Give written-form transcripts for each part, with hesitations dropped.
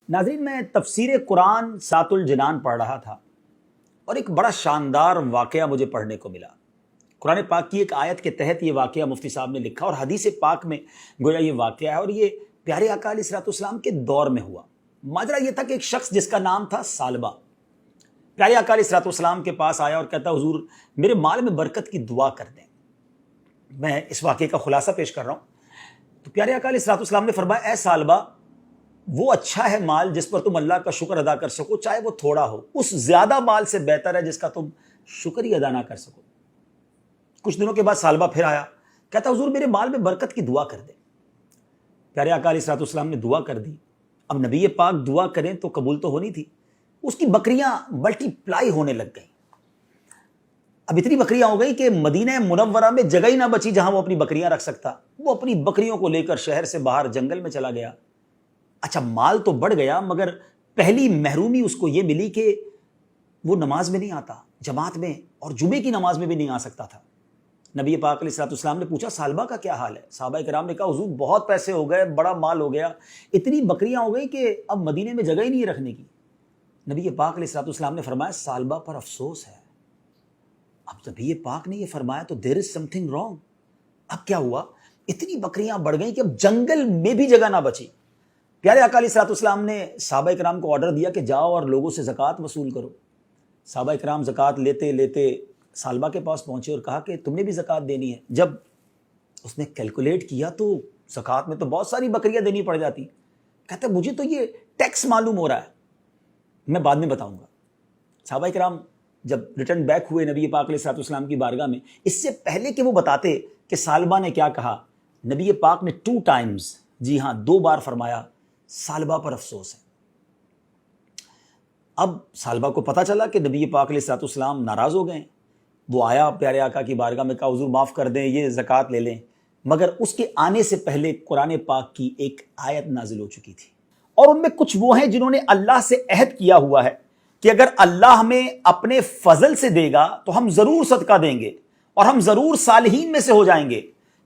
ناظرین، میں تفسیر قرآن سات الجنان پڑھ رہا تھا اور ایک بڑا شاندار واقعہ مجھے پڑھنے کو ملا۔ قرآن پاک کی ایک آیت کے تحت یہ واقعہ مفتی صاحب نے لکھا اور حدیث پاک میں گویا یہ واقعہ ہے، اور یہ پیارے آقا علیہ الصلوۃ والسلام کے دور میں ہوا۔ ماجرا یہ تھا کہ ایک شخص جس کا نام تھا ثعلبہ پیارے آقا علیہ الصلوۃ والسلام کے پاس آیا اور کہتا، حضور میرے مال میں برکت کی دعا کر دیں۔ میں اس واقعے کا خلاصہ پیش کر رہا ہوں۔ تو پیارے آقا علیہ الصلوۃ والسلام نے فرمایا، اے ثعلبہ، وہ اچھا ہے مال جس پر تم اللہ کا شکر ادا کر سکو، چاہے وہ تھوڑا ہو، اس زیادہ مال سے بہتر ہے جس کا تم شکر ہی ادا نہ کر سکو۔ کچھ دنوں کے بعد ثعلبہ پھر آیا، کہتا، حضور میرے مال میں برکت کی دعا کر دیں۔ پیارے آقا علیہ الصلوۃ والسلام نے دعا کر دی۔ اب نبی پاک دعا کریں تو قبول تو ہونی تھی۔ اس کی بکریاں ملٹی پلائی ہونے لگ گئیں۔ اب اتنی بکریاں ہو گئی کہ مدینہ منورہ میں جگہ ہی نہ بچی جہاں وہ اپنی بکریاں رکھ سکتا۔ وہ اپنی بکریوں کو لے کر شہر سے باہر جنگل میں چلا گیا۔ اچھا، مال تو بڑھ گیا، مگر پہلی محرومی اس کو یہ ملی کہ وہ نماز میں نہیں آتا، جماعت میں اور جمعے کی نماز میں بھی نہیں آ سکتا تھا۔ نبی پاک علیہ الصلوۃ والسلام نے پوچھا، ثعلبہ کا کیا حال ہے؟ صحابہ کرام نے کہا، حضور بہت پیسے ہو گئے، بڑا مال ہو گیا، اتنی بکریاں ہو گئی کہ اب مدینے میں جگہ ہی نہیں رکھنے کی۔ نبی پاک علیہ الصلوۃ والسلام نے فرمایا، ثعلبہ پر افسوس ہے۔ اب نبی پاک نے یہ فرمایا تو دیر از سم تھنگ رانگ۔ اب کیا ہوا؟ اتنی بکریاں بڑھ گئیں کہ اب جنگل میں بھی جگہ نہ بچی۔ پیارے آقا علیہ الصلوۃ والسلام نے صحابہ کرام کو آرڈر دیا کہ جاؤ اور لوگوں سے زکوٰۃ وصول کرو۔ صحابہ کرام زکوٰۃ لیتے لیتے ثعلبہ کے پاس پہنچے اور کہا کہ تم نے بھی زکوٰۃ دینی ہے۔ جب اس نے کیلکولیٹ کیا تو زکوٰۃ میں تو بہت ساری بکریاں دینی پڑ جاتی۔ کہتا ہے، مجھے تو یہ ٹیکس معلوم ہو رہا ہے، میں بعد میں بتاؤں گا۔ صحابہ کرام جب ریٹرن بیک ہوئے نبی پاک علیہ الصلوۃ والسلام کی بارگاہ میں، اس سے پہلے کہ وہ بتاتے کہ ثعلبہ نے کیا کہا، نبی پاک نے 2 ٹائمز، جی ہاں 2 بار فرمایا، ثعلبہ پر افسوس ہے۔ اب ثعلبہ کو پتہ چلا کہ نبی پاک علیہ الصلوۃ والسلام ناراض ہو گئے۔ وہ آیا پیارے آقا کی بارگاہ میں، کہا، حضور معاف کر دیں، یہ زکوٰۃ لے لیں۔ مگر اس کے آنے سے پہلے قرآن پاک کی ایک آیت نازل ہو چکی تھی، اور ان میں کچھ وہ ہیں جنہوں نے اللہ سے عہد کیا ہوا ہے کہ اگر اللہ ہمیں اپنے فضل سے دے گا تو ہم ضرور صدقہ دیں گے اور ہم ضرور صالحین میں سے ہو جائیں گے۔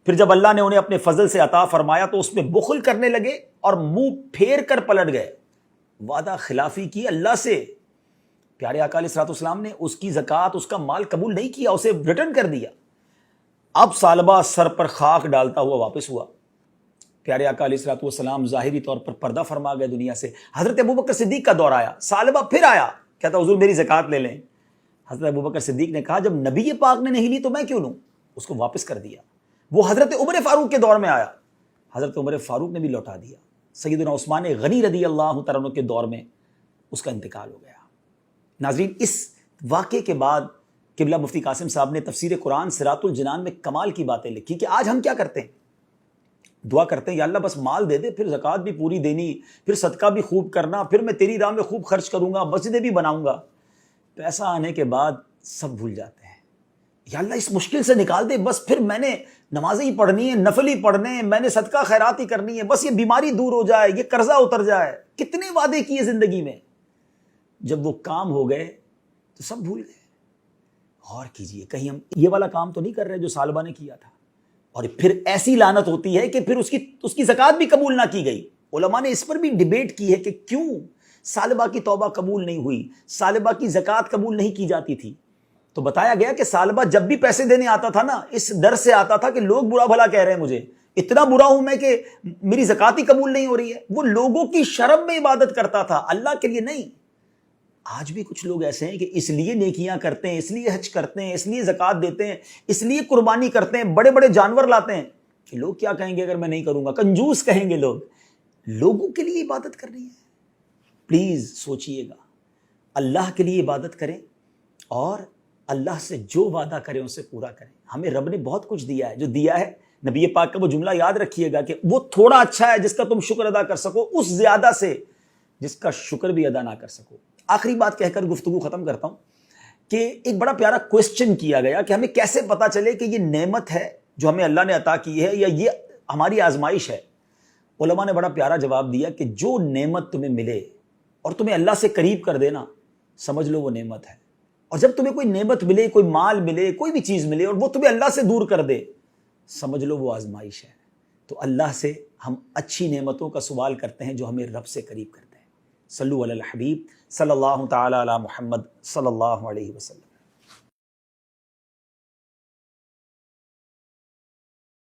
پھر جب اللہ نے انہیں اپنے فضل سے عطا فرمایا تو اس میں بخل کرنے لگے اور منہ پھیر کر پلٹ گئے، وعدہ خلافی کی اللہ سے۔ پیارے آقا علیہ الصلوۃ والسلام نے اس کی زکوٰۃ، اس کا مال قبول نہیں کیا، اسے ریٹرن کر دیا۔ اب ثعلبہ سر پر خاک ڈالتا ہوا واپس ہوا۔ پیارے آقا علیہ الصلوۃ والسلام ظاہری طور پر پردہ فرما گئے دنیا سے۔ حضرت ابوبکر صدیق کا دور آیا، ثعلبہ پھر آیا، کہتا، حضور میری زکوٰۃ لے لیں۔ حضرت ابوبکر صدیق نے کہا، جب نبی پاک نے نہیں لی تو میں کیوں لوں؟ اس کو واپس کر دیا۔ وہ حضرت عمر فاروق کے دور میں آیا، حضرت عمر فاروق نے بھی لوٹا دیا۔ سیدنا عثمان غنی رضی اللہ تعالیٰ عنہ کے دور میں اس کا انتقال ہو گیا۔ ناظرین، اس واقعے کے بعد قبلہ مفتی قاسم صاحب نے تفسیر قرآن سرات الجنان میں کمال کی باتیں لکھی کہ آج ہم کیا کرتے ہیں؟ دعا کرتے ہیں، یا اللہ بس مال دے دے، پھر زکوٰۃ بھی پوری دینی، پھر صدقہ بھی خوب کرنا، پھر میں تیری راہ میں خوب خرچ کروں گا، مسجدیں بھی بناؤں گا۔ پیسہ آنے کے بعد سب بھول جاتے ہیں۔ یا اللہ اس مشکل سے نکال دے، بس پھر میں نے نمازیں ہی پڑھنی ہے، نفل ہی پڑھنے ہیں، میں نے صدقہ خیرات ہی کرنی ہے، بس یہ بیماری دور ہو جائے، یہ قرضہ اتر جائے۔ کتنے وعدے کیے زندگی میں، جب وہ کام ہو گئے تو سب بھول گئے۔ غور کیجئے، کہیں ہم یہ والا کام تو نہیں کر رہے جو ثعلبہ نے کیا تھا؟ اور پھر ایسی لعنت ہوتی ہے کہ پھر اس کی زکوٰۃ بھی قبول نہ کی گئی۔ علماء نے اس پر بھی ڈیبیٹ کی ہے کہ کیوں ثعلبہ کی توبہ قبول نہیں ہوئی، ثعلبہ کی زکوٰۃ قبول نہیں کی جاتی تھی۔ تو بتایا گیا کہ ثعلبہ جب بھی پیسے دینے آتا تھا نا، اس ڈر سے آتا تھا کہ لوگ برا بھلا کہہ رہے ہیں مجھے، اتنا برا ہوں میں کہ میری زکوٰۃ ہی قبول نہیں ہو رہی ہے۔ وہ لوگوں کی شرم میں عبادت کرتا تھا، اللہ کے لیے نہیں۔ آج بھی کچھ لوگ ایسے ہیں کہ اس لیے نیکیاں کرتے ہیں، اس لیے حج کرتے ہیں، اس لیے زکوٰۃ دیتے ہیں، اس لیے قربانی کرتے ہیں، بڑے بڑے جانور لاتے ہیں کہ لوگ کیا کہیں گے اگر میں نہیں کروں گا، کنجوس کہیں گے لوگ۔ لوگوں کے لیے عبادت کرنی ہے؟ پلیز سوچئے گا، اللہ کے لیے عبادت کریں اور اللہ سے جو وعدہ کریں اسے پورا کریں۔ ہمیں رب نے بہت کچھ دیا ہے، جو دیا ہے نبی پاک کا وہ جملہ یاد رکھیے گا کہ وہ تھوڑا اچھا ہے جس کا تم شکر ادا کر سکو، اس زیادہ سے جس کا شکر بھی ادا نہ کر سکو۔ آخری بات کہہ کر گفتگو ختم کرتا ہوں کہ ایک بڑا پیارا کوسچن کیا گیا کہ ہمیں کیسے پتا چلے کہ یہ نعمت ہے جو ہمیں اللہ نے عطا کی ہے یا یہ ہماری آزمائش ہے۔ علماء نے بڑا پیارا جواب دیا کہ جو نعمت تمہیں ملے اور تمہیں اللہ سے قریب کر دینا، سمجھ لو وہ نعمت ہے۔ اور جب تمہیں کوئی نعمت ملے، کوئی مال ملے، کوئی بھی چیز ملے اور وہ تمہیں اللہ سے دور کر دے، سمجھ لو وہ آزمائش ہے۔ تو اللہ سے ہم اچھی نعمتوں کا سوال کرتے ہیں جو ہمیں رب سے قریب کرتے ہیں۔ صلو علی الحبیب صلی اللہ تعالی علی محمد صلی اللہ علیہ وسلم۔